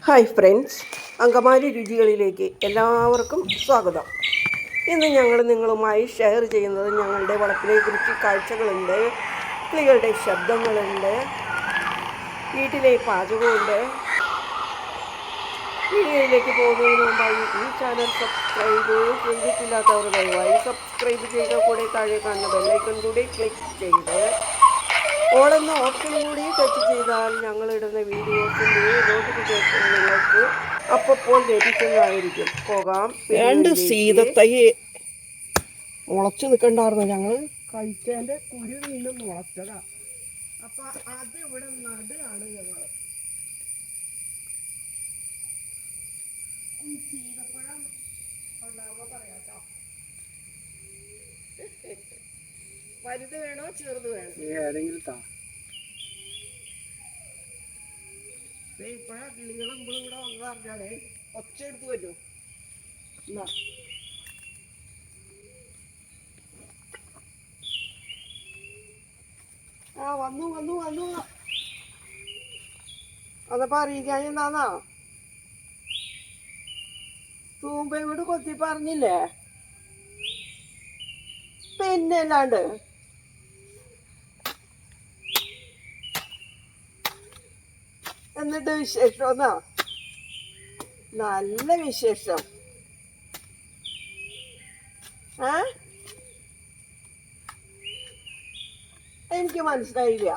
Hi friends, Angamaly രുചികളിലേക്ക് എല്ലാവർക്കും സ്വാഗതം. ഇന്ന് ഞങ്ങൾ നിങ്ങളുമായി ഷെയർ ചെയ്യുന്നത് ഞങ്ങളുടെ വളപ്പിലെ കൃഷി കാഴ്ചകളുണ്ട്, കിളികളുടെ ശബ്ദങ്ങളുണ്ട്, വീട്ടിലെ പാചകമുണ്ട്. വീഡിയോയിലേക്ക് പോകുന്നതിന് മുമ്പായി ഈ ചാനൽ സബ്സ്ക്രൈബ് ചെയ്തിട്ടില്ലാത്തവർ ദയവായി സബ്സ്ക്രൈബ് ചെയ്യുക. കൂടെ താഴെ കാണുന്ന ബെല്ലൈക്കൺ കൂടി ക്ലിക്ക് ചെയ്ത് ഓളെന്ന ഓപ്ഷൻ കൂടി ടച്ച് ചെയ്താൽ ഞങ്ങളിടുന്ന വീഡിയോസിൻ്റെ നോട്ടിഫിക്കേഷൻ നിങ്ങൾക്ക് അപ്പോൾ ലഭിക്കുന്നതായിരിക്കും. പോകാം. രണ്ട് സീതത്തൈ മുളച്ച് നിൽക്കണ്ടായിരുന്നു, ഞങ്ങൾ കഴിച്ചതിൻ്റെ കുരു വീണ്ടും മുളച്ചതാ. അപ്പം അത് ഇവിടെ നടുകയാണ് ഞങ്ങൾ. സീതപ്പഴം ഉണ്ടാവുമ്പോൾ പറയാട്ടോ. വലുത് വേണോ ചെറുത് വേണോ? ഏതെങ്കിലും ഇപ്പഴാ കിളികളും ഇവിടെ വന്നതറിഞ്ഞാലേ ഒച്ച എടുത്ത് വരും. ആ വന്നു വന്നു വന്നു. അതപ്പോ അറിയിക്കാൻ എന്താന്നാ, തൂമ്പയോട് കൊത്തി പറഞ്ഞില്ലേ, പിന്നെ അല്ലാണ്ട്. എന്നിട്ട് വിശേഷം എന്നാ? നല്ല വിശേഷം. എനിക്ക് മനസ്സിലായില്ല.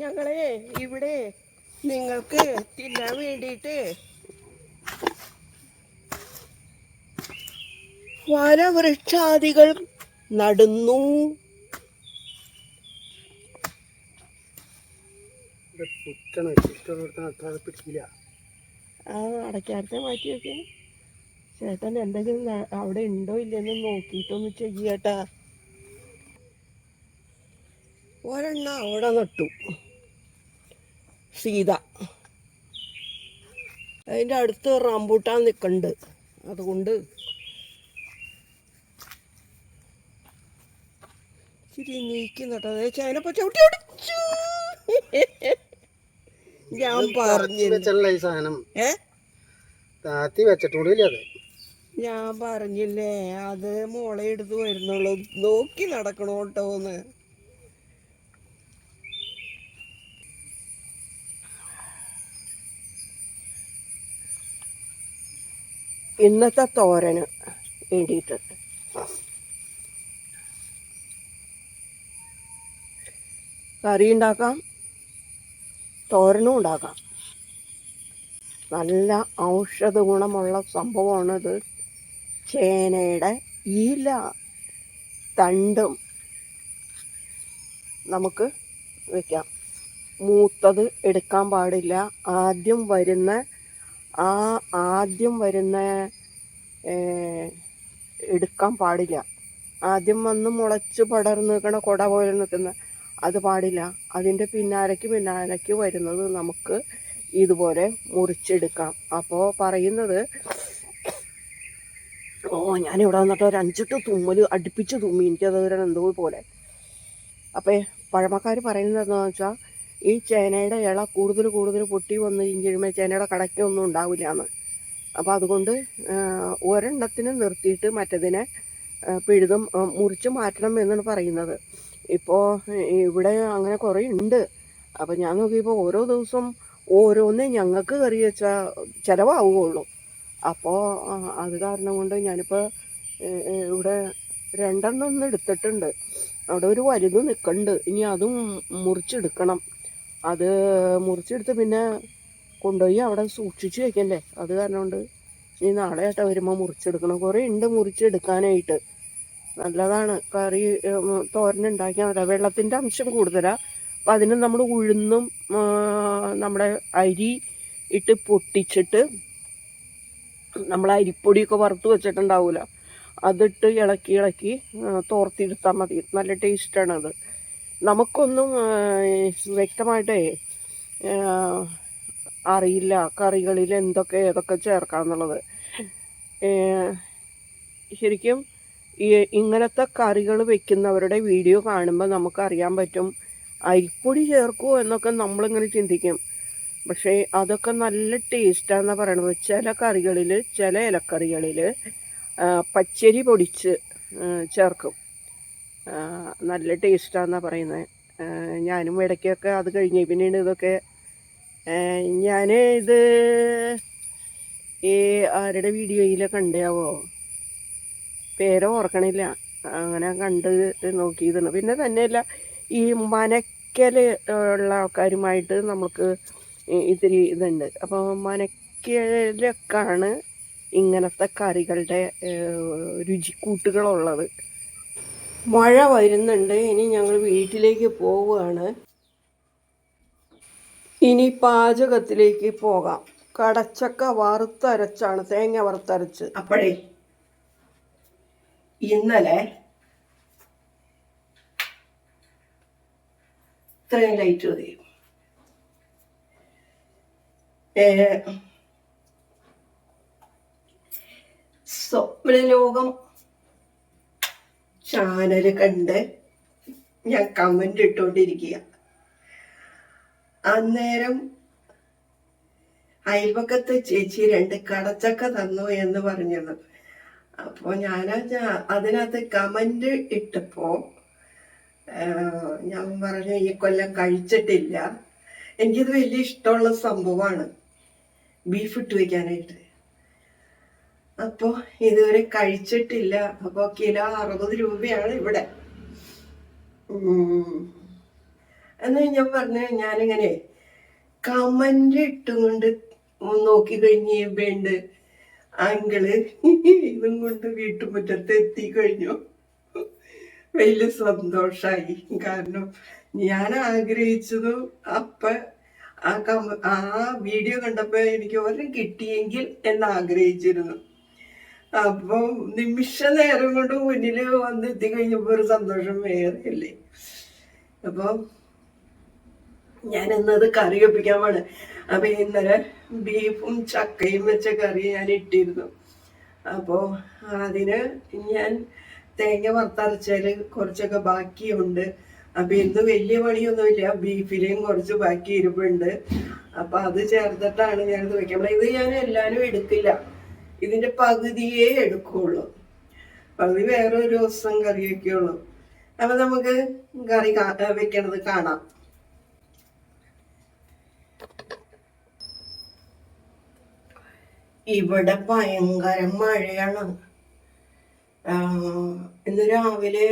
ഞങ്ങളെ ഇവിടെ നിങ്ങൾക്ക് തിന്നാൻ വേണ്ടിയിട്ട് വനവൃക്ഷാദികൾ നടുന്നു. ആ അടയ്ക്കാരത്തെ മാറ്റി വെക്കേ. ചേട്ടൻ എന്തെങ്കിലും അവിടെ ഉണ്ടോ ഇല്ലെന്ന് നോക്കിയിട്ടൊന്ന് ചെയ്യട്ടാ. ഒരെണ്ണ അവിടെ നട്ടു സീത. അതിൻ്റെ അടുത്ത് റംബൂട്ടാൻ നിൽക്കുന്നുണ്ട്. അതുകൊണ്ട് ഇച്ചിരി നീക്കി നട്ടത്. ചൈനപ്പ ചവിട്ടി ഓടിച്ചു. ഞാൻ ഞാൻ പറഞ്ഞില്ലേ അത് മോളെ എടുത്ത് വരുന്നുള്ളൂ, നോക്കി നടക്കണോട്ടോന്ന്. ഇന്നത്തെ തോരന് വേണ്ടിയിട്ട് കറി ഉണ്ടാക്കാം, തോരനും ഉണ്ടാക്കാം. നല്ല ഔഷധ ഗുണമുള്ള സംഭവമാണിത്. ചേനയുടെ ഇല തണ്ടും നമുക്ക് വെക്കാം. മൂത്തത് എടുക്കാൻ പാടില്ല. ആദ്യം വരുന്ന എടുക്കാൻ പാടില്ല. ആദ്യം വന്ന് മുളച്ച് പടർന്ന് നിൽക്കണ കൊട പോലെ നിൽക്കുന്ന അത് പാടില്ല. അതിൻ്റെ പിന്നാലയ്ക്ക് വരുന്നത് നമുക്ക് ഇതുപോലെ മുറിച്ചെടുക്കാം. അപ്പോൾ പറയുന്നത്, ഞാനിവിടെ വന്നിട്ട് ഒരു 5-8 തുമ്മൽ അടുപ്പിച്ച് തുമ്മി. എനിക്കത് എന്തോ പോലെ. അപ്പോൾ പഴമക്കാർ പറയുന്നത് എന്താണെന്ന് വെച്ചാൽ, ഈ ചേനയുടെ ഇല കൂടുതൽ പൊട്ടി വന്ന് കഴിയുമ്പോൾ ചേനയുടെ കടയ്ക്കൊന്നും ഉണ്ടാവില്ല എന്ന്. അപ്പോൾ അതുകൊണ്ട് ഒരെണ്ണത്തിന് നിർത്തിയിട്ട് മറ്റതിനെ പിഴുതും മുറിച്ച് മാറ്റണം എന്നാണ് പറയുന്നത്. ഇപ്പോൾ ഇവിടെ അങ്ങനെ കുറേ ഉണ്ട്. അപ്പം ഞാൻ നോക്കിയപ്പോൾ ഓരോ ദിവസം ഓരോന്നേ ഞങ്ങൾക്ക് കറി വെച്ചാൽ ചിലവാവുകയുള്ളൂ. അപ്പോൾ അത് കാരണം കൊണ്ട് ഞാനിപ്പോൾ ഇവിടെ 2 ഒന്ന് എടുത്തിട്ടുണ്ട്. അവിടെ ഒരു വലുത് നിൽക്കുന്നുണ്ട്. ഇനി അതും മുറിച്ചെടുക്കണം. അത് മുറിച്ചെടുത്ത് പിന്നെ കൊണ്ടുപോയി അവിടെ സൂക്ഷിച്ച് വയ്ക്കണ്ടേ. അത് കാരണം കൊണ്ട് ഇനി നാളെ ആയിട്ട് വരുമ്പോൾ മുറിച്ചെടുക്കണം. കുറേ ഉണ്ട് മുറിച്ചെടുക്കാനായിട്ട്. നല്ലതാണ് കറി തോരനുണ്ടാക്കിയാൽ മതി. വെള്ളത്തിൻ്റെ അംശം കൂടുതലാണ്. അപ്പം അതിന് നമ്മൾ ഉഴുന്നും നമ്മുടെ അരി ഇട്ട് പൊട്ടിച്ചിട്ട് നമ്മൾ അരിപ്പൊടിയൊക്കെ വറുത്ത് വെച്ചിട്ടുണ്ടാവില്ല, അതിട്ട് ഇളക്കി ഇളക്കി തോർത്തിയെടുത്താൽ മതി. നല്ല ടേസ്റ്റാണത്. നമുക്കൊന്നും വ്യക്തമായിട്ടേ അറിയില്ല കറികളിൽ എന്തൊക്കെ ഏതൊക്കെ ചേർക്കാമെന്നുള്ളത്. ശരിക്കും ഇങ്ങനത്തെ കറികൾ വെക്കുന്നവരുടെ വീഡിയോ കാണുമ്പോൾ നമുക്കറിയാൻ പറ്റും അരിപ്പൊടി ചേർക്കുമോ എന്നൊക്കെ നമ്മളിങ്ങനെ ചിന്തിക്കും. പക്ഷേ അതൊക്കെ നല്ല ടേസ്റ്റാണെന്നാണ് പറയണത്. ചില കറികളിൽ, ചില ഇലക്കറികളിൽ പച്ചരി പൊടിച്ച് ചേർക്കും. നല്ല ടേസ്റ്റാണെന്നാണ് പറയുന്നത്. ഞാനും ഇടയ്ക്കൊക്കെ അത് കഴിഞ്ഞ് പിന്നീട് ഇതൊക്കെ ഞാൻ ഇത് ആരുടെ വീഡിയോയിൽ കണ്ടാവോ, പേര് ഓർക്കണില്ല, അങ്ങനെ കണ്ട് നോക്കിയതാണ്. പിന്നെ തന്നെയല്ല, ഈ മനക്കൽ ഉള്ള ആൾക്കാരുമായിട്ട് നമുക്ക് ഇത്തിരി ഇതുണ്ട്. അപ്പോൾ മനക്കലൊക്കെയാണ് ഇങ്ങനത്തെ കറികളുടെ രുചിക്കൂട്ടുകളുള്ളത്. മഴ വരുന്നുണ്ട്. ഇനി ഞങ്ങൾ വീട്ടിലേക്ക് പോവുകയാണ്. ഇനി പാചകത്തിലേക്ക് പോകാം. കടച്ചക്ക വറുത്തരച്ചാണ്, തേങ്ങ വറുത്തരച്ച്. അപ്പോഴേ ഇന്നലെ ഇത്രയും ലൈറ്റ് മതി. സ്വപ്നലോകം ചാനൽ കണ്ട് ഞാൻ കമന്റ് ഇട്ടുകൊണ്ടിരിക്കുക. അന്നേരം അയൽപക്കത്തെ ചേച്ചി 2 കടച്ചക്ക തന്നു എന്ന് പറഞ്ഞത്. അപ്പോൾ ഞാൻ അതിനകത്ത് കമന്റ് ഇട്ടപ്പോ ഞാൻ പറഞ്ഞു ഈ കൊല്ലം കഴിച്ചിട്ടില്ല. എനിക്കിത് വലിയ ഇഷ്ടമുള്ള സംഭവമാണ്, ബീഫ് ഇട്ട് വയ്ക്കാനായിട്ട്. അപ്പോൾ ഇതുവരെ കഴിച്ചിട്ടില്ല. അപ്പോൾ കിലോ 60 രൂപയാണ് ഇവിടെ. എന്ന് ഞാൻ പറഞ്ഞു, ഞാനിങ്ങനെ കമന്റ് ഇട്ടുകൊണ്ട് നോക്കി കഴിഞ്ഞ് വേണ്ട ആങ്കിള് ഇതും കൊണ്ട് വീട്ടുമുറ്റത്ത് എത്തിക്കഴിഞ്ഞു. വലിയ സന്തോഷായി. കാരണം ഞാൻ ആഗ്രഹിച്ചതും ആ വീഡിയോ കണ്ടപ്പോ എനിക്ക് ഒരെണ്ണം കിട്ടിയെങ്കിൽ എന്ന് ആഗ്രഹിച്ചിരുന്നു. അപ്പം നിമിഷ നേരം കൊണ്ട് മുന്നിൽ വന്ന് എത്തിക്കഴിഞ്ഞപ്പോ ഒരു സന്തോഷം വേറെയല്ലേ. അപ്പം ഞാൻ ഇന്നത് കറി വെപ്പിക്കാൻ പാട്. അപ്പൊ ഇന്നലെ ബീഫും ചക്കയും വെച്ച കറി ഞാൻ ഇട്ടിരുന്നു. അപ്പോൾ അതിന് ഞാൻ തേങ്ങ വറുത്തരച്ചാൽ കുറച്ചൊക്കെ ബാക്കിയുണ്ട്. അപ്പൊ ഇന്ന് വലിയ പണിയൊന്നുമില്ല, ബീഫിലെയും കുറച്ച് ബാക്കി ഇരിപ്പുണ്ട്. അപ്പൊ അത് ചേർത്തിട്ടാണ് ഞാനിത് വെക്കാൻ. ഇത് ഞാൻ എല്ലാവരും എടുക്കില്ല, ഇതിന്റെ പകുതിയേ എടുക്കുള്ളൂ. പകുതി വേറെ ഒരു ദിവസം കറി വെക്കുള്ളൂ. അപ്പൊ നമുക്ക് കറി വെക്കണത് കാണാം. ഇവിടെ ഭയങ്കര മഴയാണ്. ഇന്ന് രാവിലെ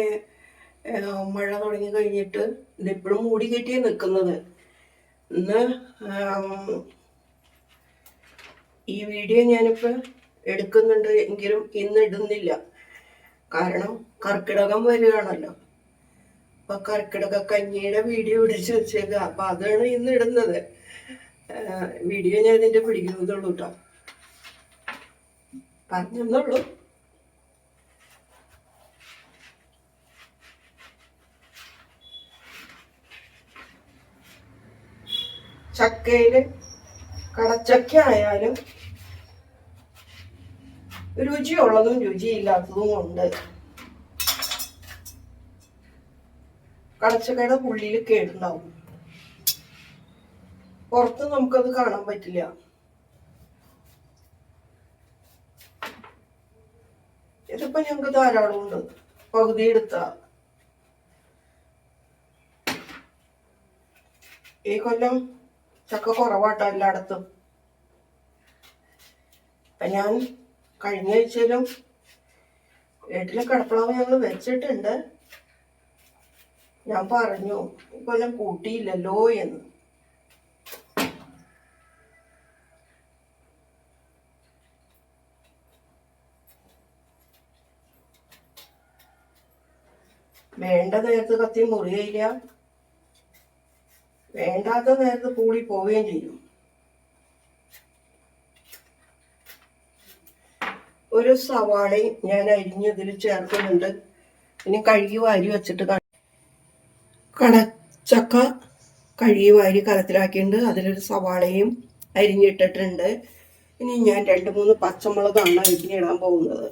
മഴ തുടങ്ങി കഴിഞ്ഞിട്ട് ഇതിപ്പോഴും മൂടി കെട്ടിയാണ് നിൽക്കുന്നത്. ഇന്ന് ഈ വീഡിയോ ഞാനിപ്പോൾ എടുക്കുന്നുണ്ട് എങ്കിലും ഇന്ന് ഇടുന്നില്ല. കാരണം കർക്കിടകം വരികയാണല്ലോ. അപ്പൊ കർക്കിടക കഞ്ഞിയുടെ വീഡിയോ പിടിച്ചു വെച്ചേക്കുക. അപ്പൊ അതാണ് ഇന്ന് ഇടുന്നത്. വീഡിയോ ഞാൻ ഇതിന്റെ പിടിക്കുന്നതുള്ളൂ കേട്ടോ, പറഞ്ഞെന്നുള്ളൂ. ചക്കയില് കടച്ചക്ക ആയാലും രുചിയുള്ളതും രുചിയില്ലാത്തതും ഉണ്ട്. കടച്ചക്കയുടെ ഉള്ളിൽ കേടുണ്ടാവും, പുറത്ത് നമുക്കത് കാണാൻ പറ്റില്ല. ഇതിപ്പോ ഞങ്ങൾക്ക് ധാരാളം ഉണ്ട്, പകുതി എടുത്ത. ഈ കൊല്ലം ചക്ക കുറവാട്ടോ എല്ലായിടത്തും. അപ്പൊ ഞാൻ കഴിഞ്ഞ ആഴ്ചയിലും വീട്ടിലെ കടപ്പളാവ് ഞങ്ങൾ വെച്ചിട്ടുണ്ട്. ഞാൻ പറഞ്ഞു ഈ കൊല്ലം കൂട്ടിയില്ലല്ലോ എന്ന്. വേണ്ട നേരത്ത് കത്തി മുറിയില്ല, വേണ്ടാത്ത നേരത്ത് കൂടി പോവുകയും ചെയ്യും. ഒരു സവാളയും ഞാൻ അരിഞ്ഞതിൽ ചേർക്കുന്നുണ്ട്. ഇനി കഴുകി വാരി വെച്ചിട്ട് കടച്ചക്ക കഴുകി വാരി കലത്തിലാക്കിയിട്ടുണ്ട്. അതിലൊരു സവാളയും അരിഞ്ഞിട്ടിട്ടുണ്ട്. ഇനി ഞാൻ 2-3 പച്ചമുളകാണ് അരിഞ്ഞിടാൻ പോകുന്നത്.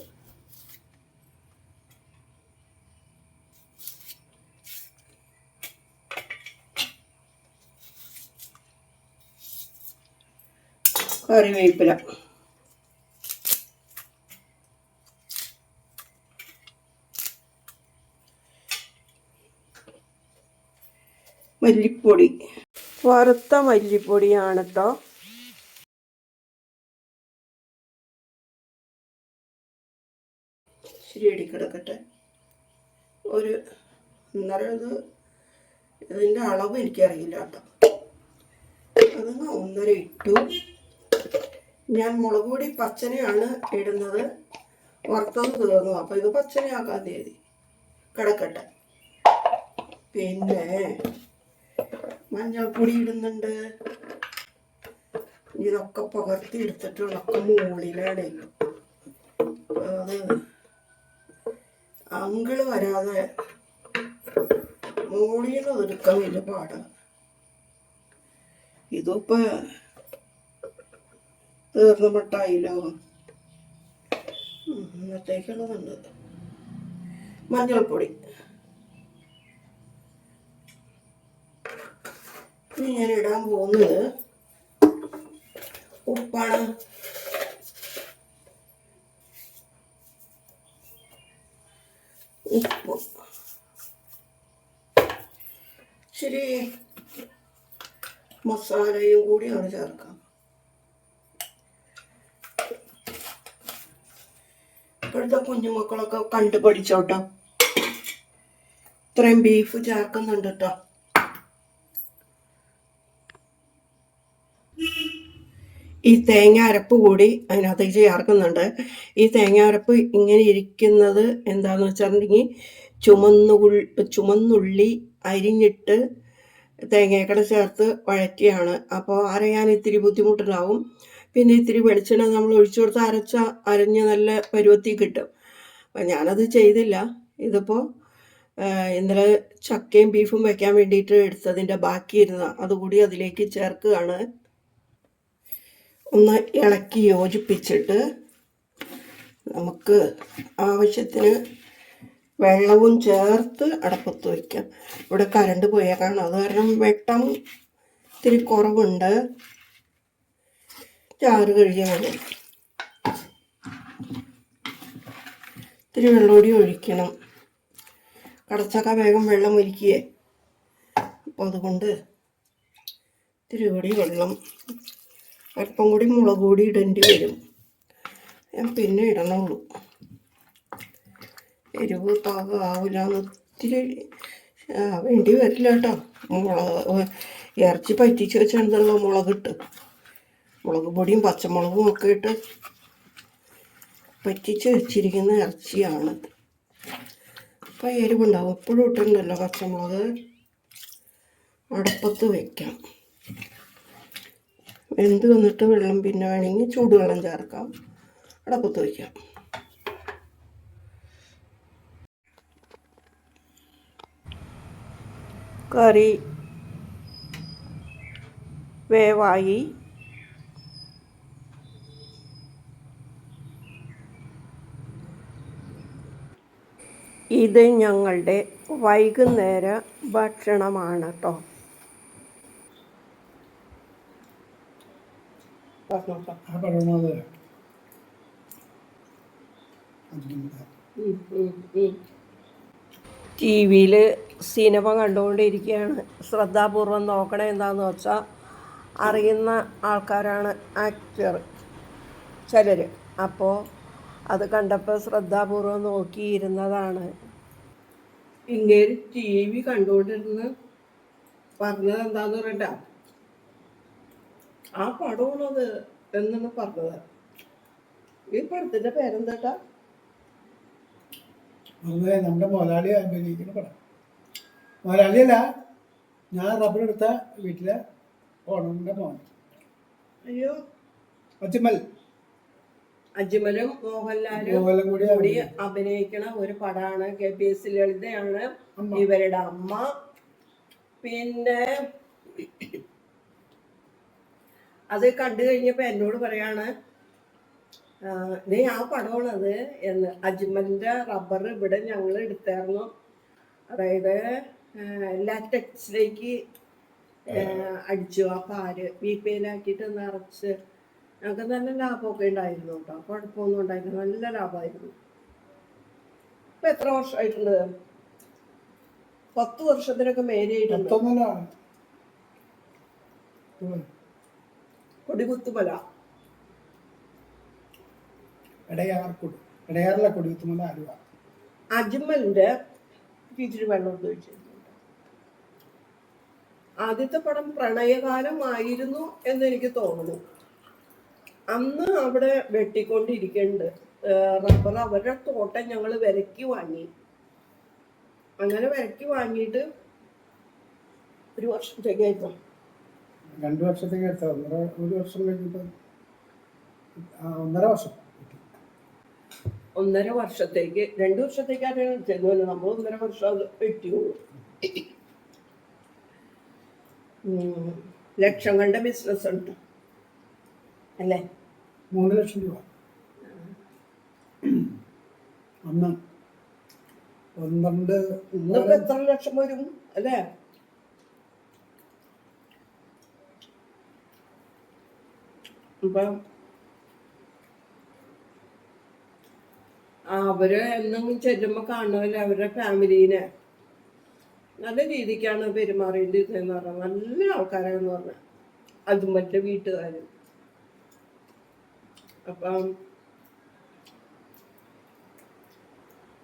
കറിവേപ്പില, മല്ലിപ്പൊടി, വറുത്ത മല്ലിപ്പൊടിയാണ് കേട്ടോ. ശരി കിടക്കട്ടെ. ഒരു ഇതിൻ്റെ അളവ് എനിക്കറിയില്ല കേട്ടോ. അത് 1.5 ഇട്ടു. ഞാൻ മുളക് പൊടി പച്ചനെയാണ് ഇടുന്നത്. വറുത്തത് തീർന്നു, അപ്പോൾ ഇത് പച്ചനയാക്കാൻ തീയതി കിടക്കട്ടെ. പിന്നെ മഞ്ഞൾപ്പൊടി ഇടുന്നുണ്ട്. ഇതൊക്കെ പകർത്തി എടുത്തിട്ടുള്ളൊക്കെ മുകളിലാണ്. അത് അങ്കിള് വരാതെ മുകളിൽ നിന്ന് ഒതുക്കാൻ വലിയ പാടാണ്. ഇതിപ്പോൾ തീർന്ന മട്ടായില്ലോ. ഇന്നത്തേക്കുള്ളതുണ്ട്. മഞ്ഞൾപ്പൊടി ഇനി ഞാൻ ഇടാൻ പോകുന്നത് ഉപ്പാണ്. ഉപ്പ് ഇച്ചിരി മസാലയും കൂടിയാണ് ചേർക്കാം. ഇപ്പോഴത്തെ കുഞ്ഞുമക്കളൊക്കെ കണ്ടു പഠിച്ചോട്ടോ. ഇത്രയും ബീഫ് ചേർക്കുന്നുണ്ട് കേട്ടോ. ഈ തേങ്ങ അരപ്പ് കൂടി അതിനകത്തേക്ക് ചേർക്കുന്നുണ്ട്. ഈ തേങ്ങ അരപ്പ് ഇങ്ങനെ ഇരിക്കുന്നത് എന്താണെന്ന് വെച്ചിട്ടുണ്ടെങ്കിൽ ചുമന്നുള്ളി അരിഞ്ഞിട്ട് തേങ്ങയൊക്കെ ചേർത്ത് വഴറ്റിയാണ്. അപ്പോൾ അരയാൻ ഇത്തിരി ബുദ്ധിമുട്ടുണ്ടാവും. പിന്നെ ഇത്തിരി വെളിച്ചെണ്ണ നമ്മൾ ഒഴിച്ചു കൊടുത്ത് അരഞ്ഞ് നല്ല പരുവത്തി കിട്ടും. അപ്പം ഞാനത് ചെയ്തില്ല. ഇതിപ്പോൾ ഇന്നലെ ചക്കയും ബീഫും വയ്ക്കാൻ വേണ്ടിയിട്ട് എടുത്തതിൻ്റെ ബാക്കിയിരുന്ന അതുകൂടി അതിലേക്ക് ചേർക്കുകയാണ്. ഒന്ന് ഇളക്കി യോജിപ്പിച്ചിട്ട് നമുക്ക് ആവശ്യത്തിന് വെള്ളവും ചേർത്ത് അടപ്പത്ത് വയ്ക്കാം. ഇവിടെ കറണ്ട് പോയേക്കാണ്, അത് കാരണം വെട്ടം ഇത്തിരി കുറവുണ്ട്. ചാറ് കഴുകിയാണ്. ഇത്തിരി വെള്ളമൂടി ഒഴിക്കണം. കടച്ചക്ക വേഗം വെള്ളം ഒലിക്കുകയെ. അപ്പോൾ അതുകൊണ്ട് ഇത്തിരി കൂടി വെള്ളം, അല്പം കൂടി മുളക് പൊടി ഇടേണ്ടി വരും. ഞാൻ പിന്നെ ഇടണുള്ളൂ. എരിവ് പാകമാവില്ല. ഒത്തിരി വേണ്ടി വരില്ല കേട്ടോ. ഇറച്ചി പറ്റിച്ച് വെച്ചാണല്ലോ മുളകിട്ട്, മുളക് പൊടിയും പച്ചമുളകും ഒക്കെ ഇട്ട് പറ്റിച്ച് വെച്ചിരിക്കുന്ന ഇറച്ചിയാണ്. അപ്പോൾ എരിവുണ്ടാവും. എപ്പോഴും ഇട്ടുണ്ടല്ലോ പച്ചമുളക്. അടുപ്പത്ത് വയ്ക്കാം. വെന്ത് വന്നിട്ട് വെള്ളം പിന്നെ വേണമെങ്കിൽ ചൂടുവെള്ളം ചേർക്കാം. അടപ്പത്ത് വയ്ക്കാം. കറി വേവായി. ഇത് ഞങ്ങളുടെ വൈകുന്നേര ഭക്ഷണമാണ് കേട്ടോ. ടി വിയിൽ സിനിമ കണ്ടുകൊണ്ടിരിക്കുകയാണ്. ശ്രദ്ധാപൂർവം നോക്കണേ. എന്താണെന്ന് വെച്ചാൽ അറിയുന്ന ആൾക്കാരാണ് ആക്ടർ ചിലർ. അപ്പോൾ അത് കണ്ടപ്പോൾ ശ്രദ്ധാപൂർവം നോക്കിയിരുന്നതാണ്. ഇങ്ങനെ ടി വി കണ്ടുകൊണ്ടിരുന്ന് പറഞ്ഞത് എന്താന്ന് പറയണ്ട, ആ പടമാണത് എന്നാണ് പറഞ്ഞത്. ഈ പടത്തിന്റെ പേരെന്താ? നമ്മുടെ മുതലാളി അഭിനയിക്കുന്ന പടം. മുതലാളിയല്ല, ഞാൻ റബ്ബർ എടുത്ത വീട്ടിലെ ഓണറിന്റെ മോൻ. അയ്യോ, അജ്മൽ. അജ്മലും മോഹൻലാലും മോഹൻലാലും കൂടി കൂടി അഭിനയിക്കണ ഒരു പടമാണ്. KPS ലളിതയാണ് ഇവരുടെ അമ്മ. പിന്നെ അത് കണ്ടു കഴിഞ്ഞപ്പോ എന്നോട് പറയാണ്, നീ ആ പടമാണത് എന്ന്. അജ്മലിന്റെ റബ്ബർ ഇവിടെ ഞങ്ങൾ എടുത്തായിരുന്നു. അതായത് ലാറ്റക്സിലേക്ക് അടിച്ചു ആ പാല് VPയിലാക്കിയിട്ട് നിറച്ച്. ഞങ്ങൾക്ക് നല്ല ലാഭമൊക്കെ ഉണ്ടായിരുന്നു കേട്ടോ, കുഴപ്പമൊന്നും ഉണ്ടായില്ല, നല്ല ലാഭമായിരുന്നു. ഇപ്പൊ എത്ര വർഷമായിട്ടുണ്ട്? 10 വർഷത്തിനൊക്കെ മേലെയായിട്ടുണ്ട്. കൊടികുത്തുമല അജ്മലിന്റെ ടീച്ചർ വെള്ളം ഉപയോഗിച്ചിട്ടുണ്ട്. ആദ്യത്തെ പടം പ്രണയകാലമായിരുന്നു എന്നെനിക്ക് തോന്നുന്നു. അന്ന് അവിടെ വെട്ടിക്കൊണ്ടിരിക്കുന്നുണ്ട് റബ്ബർ. അവരുടെ തോട്ടം ഞങ്ങൾ വിലക്ക് വാങ്ങി. അങ്ങനെ വിലക്ക് വാങ്ങിയിട്ട് 1 വർഷത്തേക്കായിരുന്നു. 2 വർഷത്തേക്ക് എടുത്ത 1 വർഷം കഴിഞ്ഞിട്ട് 1.5 വർഷം. 1.5 വർഷത്തേക്ക് 2 വർഷത്തേക്കാണ് ചെല്ലുമല്ലോ. നമ്മൾ 1.5 വർഷം അത് വെട്ടിയുള്ളൂ. ലക്ഷങ്ങളുടെ ബിസിനസ് ഉണ്ട് അല്ലേ? 3 ലക്ഷം രൂപ അന്ന് 12. ഇന്നിപ്പോ എത്ര ലക്ഷം വരും അല്ലേ? ഇപ്പം അവര് എന്തെങ്കിലും ചെല്ലുമ്പോ കാണുന്നവര് അവരുടെ ഫാമിലീനെ നല്ല രീതിക്കാണ് പെരുമാറേണ്ടിയിരുന്നതെന്ന് പറഞ്ഞാൽ. നല്ല ആൾക്കാരാണെന്ന് പറഞ്ഞ അജ്മലിന്റെ വീട്ടുകാരും. അപ്പം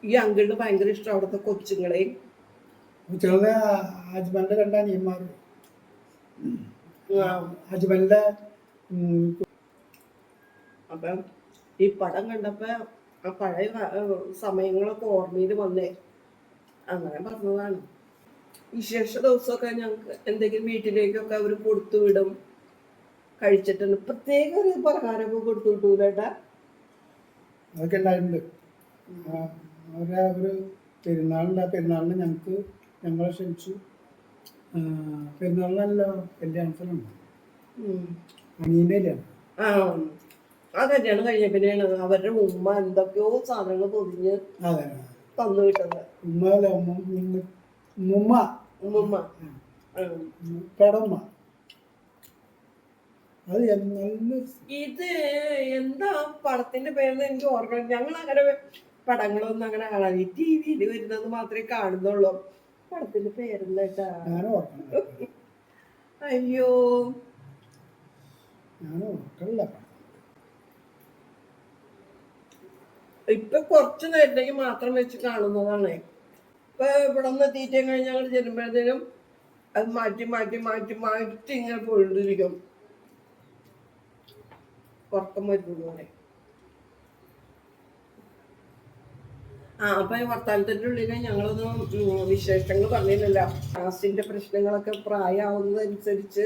ഈ അങ്കിളിന് ഭയങ്കര ഇഷ്ടം അവിടുത്തെ കൊച്ചുങ്ങളെയും. അജ്മലിന്റെ 2 അനിയന്മാര്. അജ്മലിന്റെ അപ്പം ഈ പടം കണ്ടപ്പോ ആ പഴയ സമയങ്ങളൊക്കെ ഓർമ്മയിൽ വന്നേ. അങ്ങനെ പറഞ്ഞതാണ്. വിശേഷ ദിവസമൊക്കെ ഞങ്ങൾക്ക് എന്തെങ്കിലും വീട്ടിലേക്കൊക്കെ അവർ കൊടുത്തു വിടും. കഴിച്ചിട്ടുണ്ട്. പ്രത്യേക ഒരു പലഹാരമൊക്കെ കൊടുത്തു വിട്ടൂലേട്ടാ? അതൊക്കെ ഉണ്ടായിട്ടുണ്ട്. ഒരു പെരുന്നാളിന് ഞങ്ങളെ ക്ഷണിച്ചു. പെരുന്നാളിനല്ലോ കല്യാണത്തിനുണ്ട് അനിയൻ്റെ കല്യാണം. ആ കല്യാണം കഴിഞ്ഞ പിന്നെയാണ് അവരുടെ ഉമ്മ എന്തൊക്കെയോ സാധനങ്ങൾ പൊതിഞ്ഞ് തന്നു വിട്ടത്. ഇത് എന്താ പടത്തിന്റെ പേരെന്ന് എനിക്ക് ഓർമ്മ. ഞങ്ങൾ അങ്ങനെ പടങ്ങളൊന്നും അങ്ങനെ കാണാൻ TV വരുന്നത് മാത്രമേ കാണുന്നുള്ളൂ. പടത്തിന്റെ പേരെന്താ? അയ്യോ, ഇപ്പൊ കുറച്ചു നേരത്തേക്ക് മാത്രം വെച്ച് കാണുന്നതാണ്. ഇപ്പൊ ഇവിടെ നിന്ന് തീറ്റയും കഴിഞ്ഞ് ഞങ്ങൾ ചെല്ലുമ്പോഴത്തേനും അത് മാറ്റി മാറ്റി മാറ്റി മാറ്റി ഇങ്ങനെ പോയിട്ടിരിക്കും. ഉറക്കം വരുന്നതുപോലെ. അപ്പൊ വർത്താനത്തിന്റെ ഉള്ളില് ഞങ്ങളൊന്നും വിശേഷങ്ങൾ പറഞ്ഞില്ലല്ലോ. ഗ്യാസിന്റെ പ്രശ്നങ്ങളൊക്കെ പ്രായമാവുന്നതനുസരിച്ച്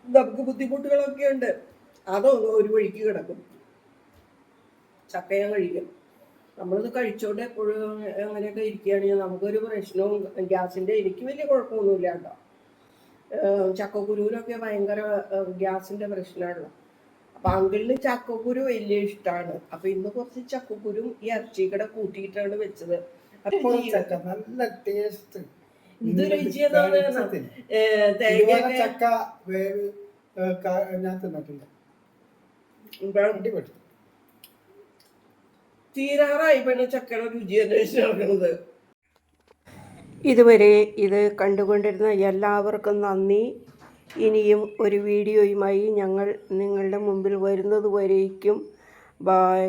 നമുക്ക് ബുദ്ധിമുട്ടുകളൊക്കെ ഉണ്ട്. അതൊന്നും ഒരു വഴിക്ക് കിടക്കും. ചക്കയ കഴിക്കും. നമ്മളിത് കഴിച്ചോണ്ട് എപ്പോഴും അങ്ങനെയൊക്കെ ഇരിക്കുകയാണെങ്കിൽ നമുക്കൊരു പ്രശ്നവും ഗ്യാസിന്റെ എനിക്ക് വലിയ കുഴപ്പമൊന്നുമില്ല കേട്ടോ. ചക്കക്കുരുവിനൊക്കെ ഭയങ്കര ഗ്യാസിന്റെ പ്രശ്നമാണല്ലോ. അപ്പൊ അങ്കിളിന് ചക്കക്കുരു വലിയ ഇഷ്ടമാണ്. അപ്പൊ ഇന്ന് കുറച്ച് ചക്കക്കുരും ഈ ഇറച്ചിക്കട കൂട്ടിയിട്ടാണ് വെച്ചത്. നല്ല ടേസ്റ്റ്. ഇത് രുചിയതാണ്. തേങ്ങ ചക്ക ഞാൻ തിന്നിട്ടില്ല. തീരാറായി പിന്നെ ചക്കയുടെ രുചി അന്വേഷിച്ച് നടക്കുന്നത്. ഇതുവരെ ഇത് കണ്ടുകൊണ്ടിരുന്ന എല്ലാവർക്കും നന്ദി. ഇനിയും ഒരു വീഡിയോയുമായി ഞങ്ങൾ നിങ്ങളുടെ മുമ്പിൽ വരുന്നത് വരേക്കും ബായ്.